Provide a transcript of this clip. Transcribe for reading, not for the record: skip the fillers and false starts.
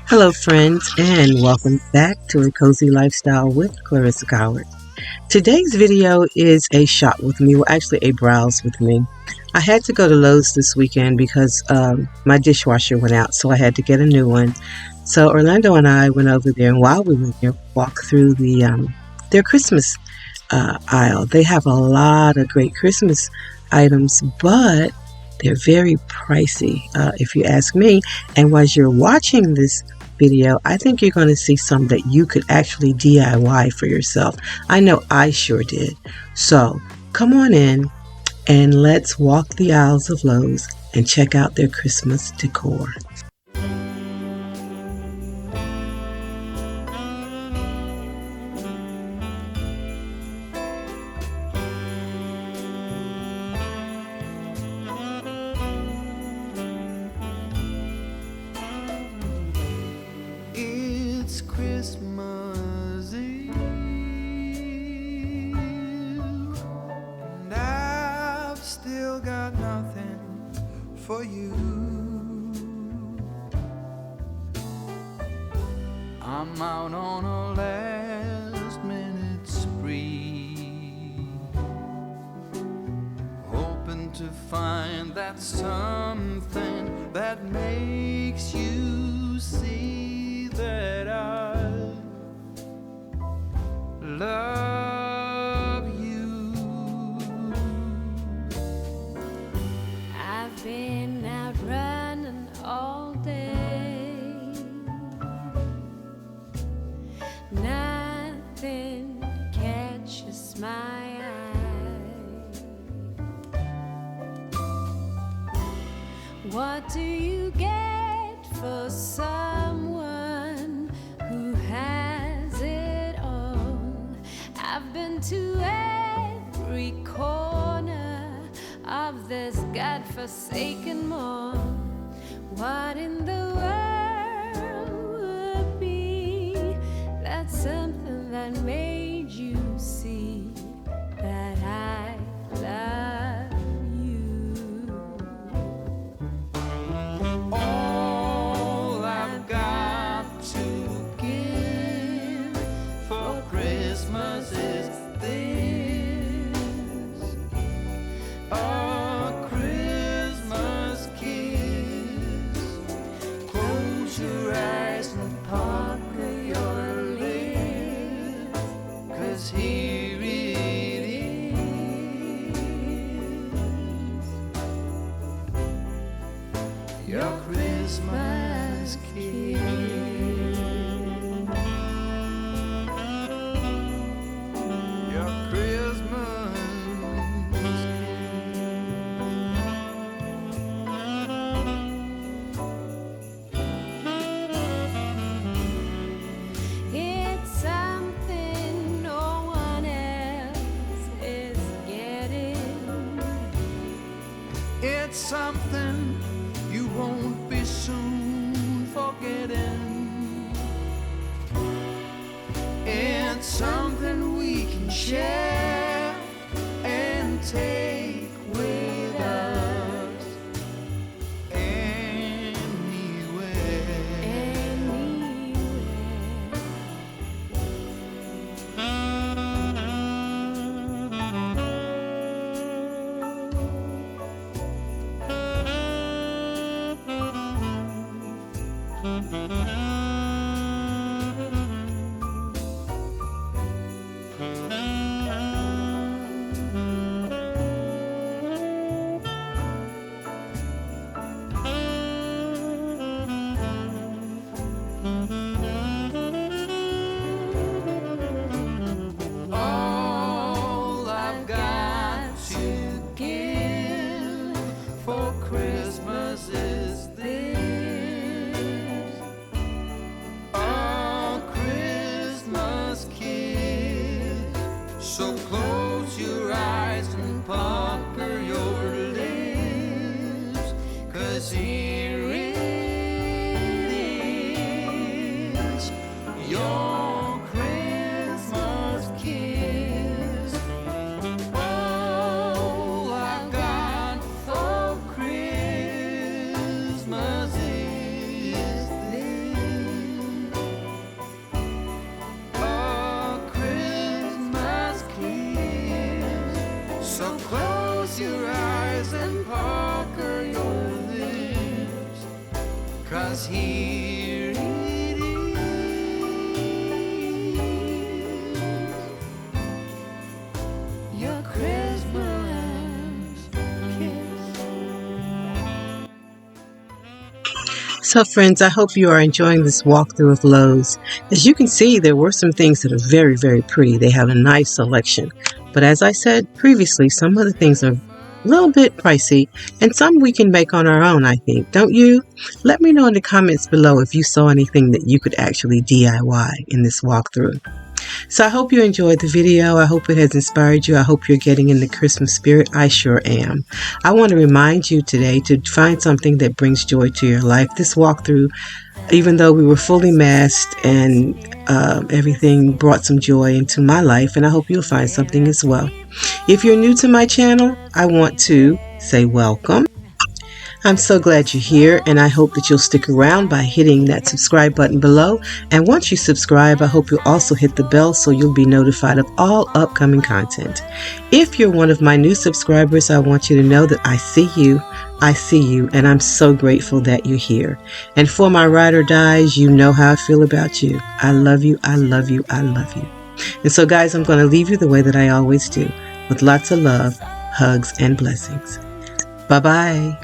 Hello, friends, and welcome back to A Cozy Lifestyle with Clarissa Coward. Today's video is a shop with me, well, actually, a browse with me. I had to go to Lowe's this weekend because my dishwasher went out, so I had to get a new one. So Orlando and I went over there, and while we were there, walked through their Christmas aisle. They have a lot of great Christmas items, but they're very pricey, if you ask me. And while you're watching this video, I think you're going to see some that you could actually DIY for yourself. I know I sure did. So come on in and let's walk the aisles of Lowe's and check out their Christmas decor. It's Christmas Eve, and I've still got nothing for you. I'm out on a last minute spree, hoping to find that something that makes you see that I love you. I've been out running all day, nothing catches my eye. What do you get for someone who has it all? I've been to every corner of this godforsaken mall. What in the world would be that something that made you see that I love you? All I've got to give for Christmas is this: a Christmas kiss. Close your eyes and pucker your lips, 'cause here it is, your Christmas kiss. Your Christmas It's something no one else is getting. It's something you won't be soon forgetting. It's something we can share and take with us anywhere. All I've got to give for Christmas is this: a Christmas kiss. So close your eyes and pucker your lips, 'cause here it is, your Christmas kiss. All I've got for Christmas is this: close your eyes and pucker your lips, 'cause here it is, your Christmas kiss. So friends, I hope you are enjoying this walkthrough of Lowe's. As you can see, there were some things that are very, very pretty. They have a nice selection. But as I said previously, some of the things are a little bit pricey, and some we can make on our own, I think. Don't you? Let me know in the comments below if you saw anything that you could actually DIY in this walkthrough. So I hope you enjoyed the video. I hope it has inspired you. I hope you're getting in the Christmas spirit. I sure am. I want to remind you today to find something that brings joy to your life. This walkthrough, even though we were fully masked and everything brought some joy into my life, and I hope you'll find something as well. If you're new to my channel, I want to say welcome. I'm so glad you're here, and I hope that you'll stick around by hitting that subscribe button below. And once you subscribe, I hope you'll also hit the bell so you'll be notified of all upcoming content. If you're one of my new subscribers, I want you to know that I see you, and I'm so grateful that you're here. And for my ride or dies, you know how I feel about you. I love you, I love you, I love you. And so guys, I'm going to leave you the way that I always do, with lots of love, hugs, and blessings. Bye-bye.